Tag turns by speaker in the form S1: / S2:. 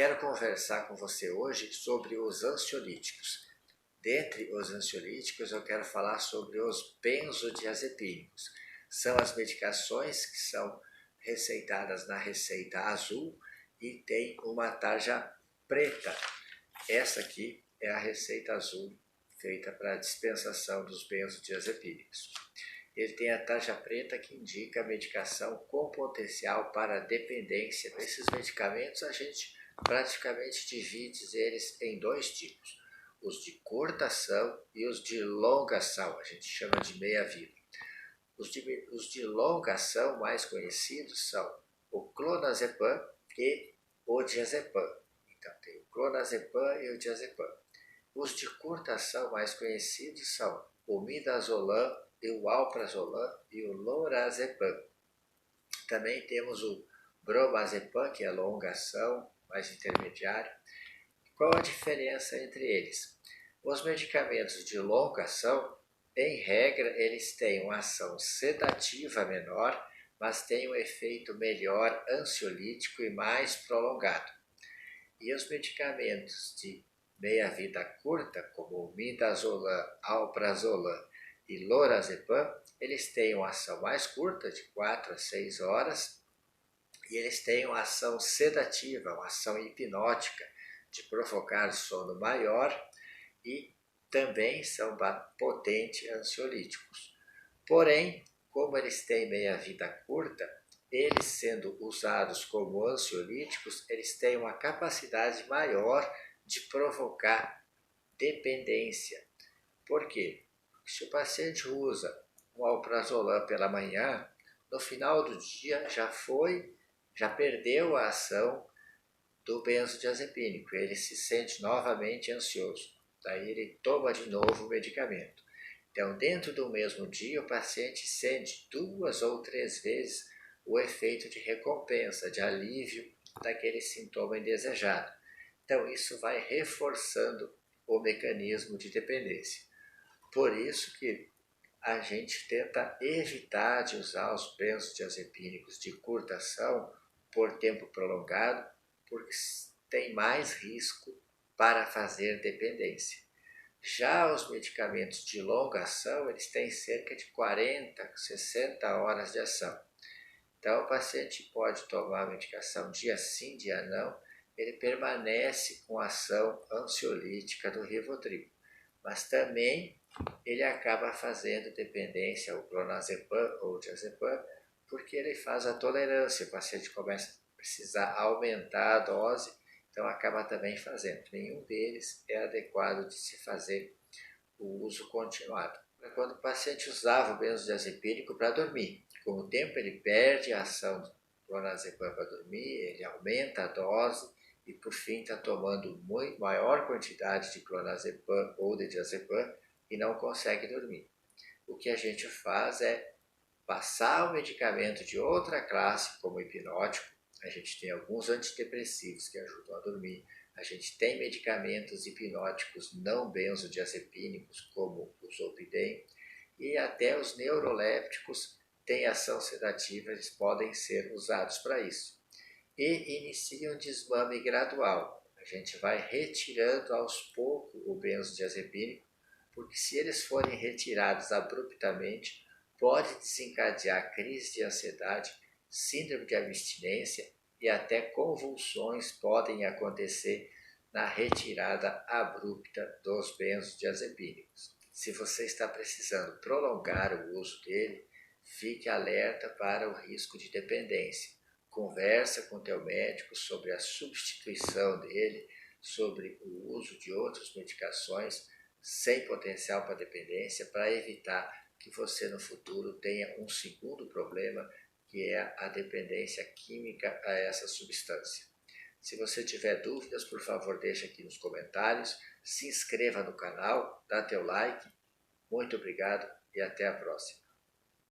S1: Quero conversar com você hoje sobre os ansiolíticos. Dentre os ansiolíticos, eu quero falar sobre os benzodiazepínicos. São as medicações que são receitadas na receita azul e tem uma tarja preta. Essa aqui é a receita azul feita para a dispensação dos benzodiazepínicos. Ele tem a tarja preta que indica a medicação com potencial para dependência. Esses medicamentos a gente praticamente divide eles em dois tipos: os de curta ação e os de longa ação, a gente chama de meia-vida. Os de longa ação mais conhecidos são o clonazepam e o diazepam. Então tem o clonazepam e o diazepam. Os de curta ação mais conhecidos são o midazolam e o alprazolam e o lorazepam. Também temos o bromazepam, que é longa ação, mais intermediário. Qual a diferença entre eles? Os medicamentos de longa ação, em regra, eles têm uma ação sedativa menor, mas têm um efeito melhor ansiolítico e mais prolongado. E os medicamentos de meia-vida curta, como o midazolam, alprazolam e lorazepam, eles têm uma ação mais curta, de 4 a 6 horas, e eles têm uma ação sedativa, uma ação hipnótica, de provocar sono maior, e também são potentes ansiolíticos. Porém, como eles têm meia-vida curta, eles sendo usados como ansiolíticos, eles têm uma capacidade maior de provocar dependência. Por quê? Porque se o paciente usa um alprazolam pela manhã, no final do dia já perdeu a ação do benzodiazepínico, ele se sente novamente ansioso. Daí ele toma de novo o medicamento. Então, dentro do mesmo dia, o paciente sente 2 ou 3 vezes o efeito de recompensa, de alívio daquele sintoma indesejado. Então, isso vai reforçando o mecanismo de dependência. Por isso que a gente tenta evitar de usar os benzodiazepínicos de curta ação por tempo prolongado, porque tem mais risco para fazer dependência. Já os medicamentos de longa ação, eles têm cerca de 40, 60 horas de ação. Então, o paciente pode tomar a medicação dia sim, dia não, ele permanece com a ação ansiolítica do Rivotril. Mas também ele acaba fazendo dependência ao clonazepam ou diazepam, porque ele faz a tolerância, o paciente começa a precisar aumentar a dose, então acaba também fazendo. Nenhum deles é adequado de se fazer o uso continuado. Quando o paciente usava o benzodiazepínico para dormir, com o tempo ele perde a ação do clonazepam para dormir, ele aumenta a dose e por fim está tomando muito maior quantidade de clonazepam ou de diazepam e não consegue dormir. O que a gente faz é passar o medicamento de outra classe, como hipnótico. A gente tem alguns antidepressivos que ajudam a dormir. A gente tem medicamentos hipnóticos não benzodiazepínicos, como o zolpidem, e até os neurolépticos têm ação sedativa, eles podem ser usados para isso. E inicia um desmame gradual. A gente vai retirando aos poucos o benzodiazepínico, porque se eles forem retirados abruptamente, pode desencadear crise de ansiedade, síndrome de abstinência e até convulsões podem acontecer na retirada abrupta dos benzodiazepínicos. Se você está precisando prolongar o uso dele, fique alerta para o risco de dependência. Conversa com teu médico sobre a substituição dele, sobre o uso de outras medicações sem potencial para dependência, para evitar que você no futuro tenha um segundo problema, que é a dependência química a essa substância. Se você tiver dúvidas, por favor, deixe aqui nos comentários, se inscreva no canal, dá teu like. Muito obrigado e até a próxima.